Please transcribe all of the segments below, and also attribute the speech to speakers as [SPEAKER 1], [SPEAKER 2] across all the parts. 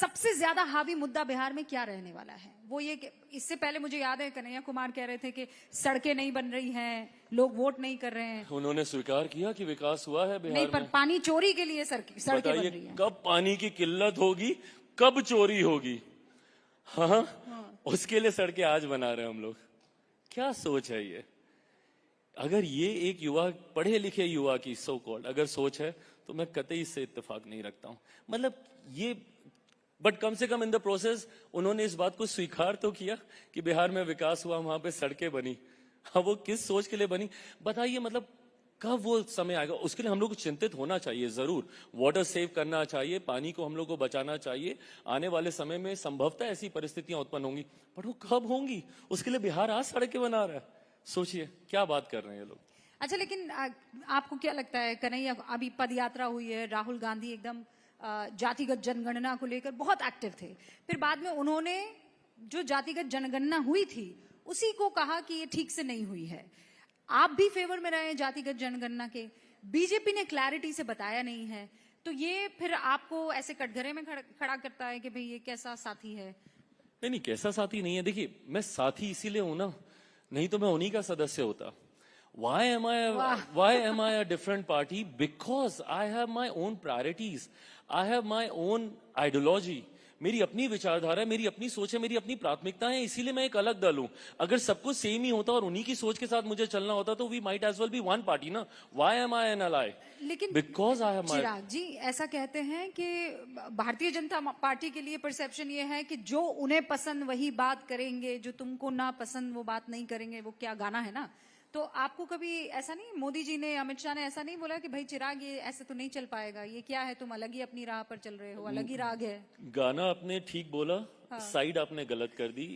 [SPEAKER 1] सबसे ज्यादा हावी मुद्दा बिहार में क्या रहने वाला है? वो ये कि इससे पहले मुझे याद है कन्हैया कुमार कह रहे थे कि सड़कें नहीं बन रही हैं, लोग वोट नहीं कर रहे हैं।
[SPEAKER 2] उन्होंने स्वीकार किया कि विकास हुआ है बिहार
[SPEAKER 1] नहीं, पर
[SPEAKER 2] में।
[SPEAKER 1] पानी चोरी के लिए सड़कें बन रही हैं।
[SPEAKER 2] कब पानी की किल्लत होगी, कब चोरी होगी? हाँ, उसके लिए सड़कें आज बना रहे हैं हम लोग। क्या सोच है ये? अगर ये एक युवा, पढ़े लिखे युवा की सो कॉल्ड अगर सोच है, तो मैं कतई इससे इत्तेफाक नहीं रखता हूं। मतलब ये, बट कम से कम इन द प्रोसेस उन्होंने इस बात को स्वीकार तो किया कि बिहार में विकास हुआ, वहां पे सड़कें बनी। हाँ, वो किस सोच के लिए बनी बताइए? मतलब कब वो समय आएगा? उसके लिए हम लोग को चिंतित होना चाहिए जरूर। वाटर सेव करना चाहिए, पानी को हम लोग को बचाना चाहिए। आने वाले समय में संभवतः ऐसी परिस्थितियां उत्पन्न होंगी, बट वो कब होंगी? उसके लिए बिहार आज सड़कें बना रहा है। सोचिए क्या बात कर रहे हैं ये लोग।
[SPEAKER 1] अच्छा, लेकिन आपको क्या लगता है कन्हैया, अभी पद यात्रा हुई है, राहुल गांधी एकदम जातिगत जनगणना को लेकर बहुत एक्टिव थे, फिर बाद में उन्होंने जो जातिगत जनगणना हुई थी उसी को कहा कि ये ठीक से नहीं हुई है। आप भी फेवर में रहे हैं जातिगत जनगणना के, बीजेपी ने क्लैरिटी से बताया नहीं है, तो ये फिर आपको ऐसे कटघरे में खड़ा करता है कि भाई ये कैसा साथी है?
[SPEAKER 2] नहीं, कैसा साथी नहीं है। देखिए, मैं साथी इसीलिए हूं ना, नहीं तो मैं उन्हीं का सदस्य होता। Why am I a different party? Because I have my own priorities. I have my own ideology. मेरी अपनी विचारधारा है, मेरी अपनी सोच है, मेरी अपनी प्राथमिकताएं हैं, इसीलिए मैं एक अलग दल हूं। अगर सब कुछ सेम ही होता और उन्हीं की सोच के साथ मुझे चलना होता तो we might as well be one party ना। Why am I an ally?
[SPEAKER 1] लेकिन
[SPEAKER 2] Because I have my...
[SPEAKER 1] चिराग जी ऐसा कहते हैं कि भारतीय जनता पार्टी के लिए परसेप्शन ये है कि जो उन्हें पसंद वही बात करेंगे, जो तुमको ना पसंद वो बात नहीं करेंगे। वो क्या गाना है ना, तो आपको कभी ऐसा नहीं, मोदी जी ने, अमित शाह ने ऐसा नहीं बोला कि भाई चिराग ये ऐसे तो नहीं चल पाएगा, ये क्या है, तुम अलग ही अपनी राह पर चल रहे हो, अलग ही राग है?
[SPEAKER 2] गाना आपने ठीक बोला, साइड आपने गलत कर दी।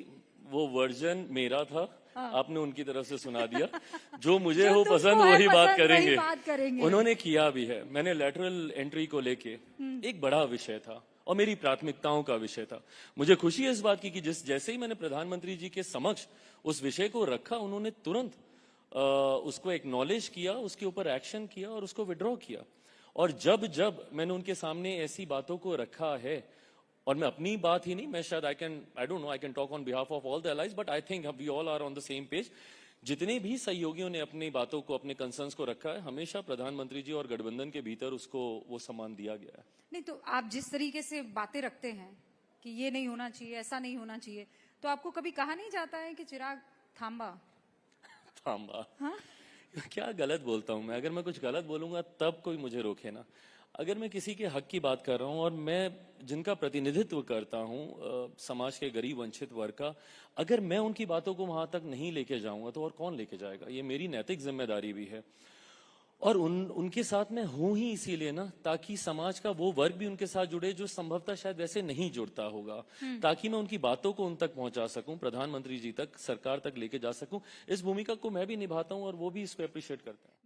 [SPEAKER 2] वो वर्जन मेरा था, आपने उनकी तरफ से सुना दिया। जो मुझे हो पसंद वही बात करेंगे। उन्होंने किया भी है। मैंने लैटरल एंट्री को लेके एक बड़ा विषय था और मेरी प्राथमिकताओं का विषय था। मुझे खुशी है इस बात की कि जैसे ही मैंने प्रधानमंत्री जी के समक्ष उस विषय को रखा, उन्होंने तुरंत उसको एक्नॉलेज किया, उसके ऊपर एक्शन किया और उसको विड्रॉ किया। और जब जब मैंने उनके सामने ऐसी बातों को रखा है, और मैं अपनी बात ही नहीं, मैं शायद I don't know, I can talk on behalf of all the allies, but I think we all are on the same page. जितने भी सहयोगियों ने अपनी बातों को, अपने कंसर्न्स को रखा है, हमेशा प्रधानमंत्री जी और गठबंधन के भीतर उसको वो सम्मान दिया गया है।
[SPEAKER 1] नहीं, तो आप जिस तरीके से बातें रखते हैं कि ये नहीं होना चाहिए, ऐसा नहीं होना चाहिए, तो आपको कभी कहा नहीं जाता है कि चिराग थांबा?
[SPEAKER 2] हाँ? क्या गलत बोलता हूं मैं? अगर मैं कुछ गलत बोलूंगा तब कोई मुझे रोके ना। अगर मैं किसी के हक की बात कर रहा हूं और मैं जिनका प्रतिनिधित्व करता हूं, समाज के गरीब वंचित वर्ग का, अगर मैं उनकी बातों को वहां तक नहीं लेके जाऊंगा तो और कौन लेके जाएगा? ये मेरी नैतिक जिम्मेदारी भी है। और उनके साथ मैं हूं ही इसीलिए ना, ताकि समाज का वो वर्ग भी उनके साथ जुड़े जो संभवतः शायद वैसे नहीं जुड़ता होगा, ताकि मैं उनकी बातों को उन तक पहुंचा सकूं, प्रधानमंत्री जी तक, सरकार तक लेके जा सकूं। इस भूमिका को मैं भी निभाता हूं और वो भी इसको अप्रिशिएट करते हैं।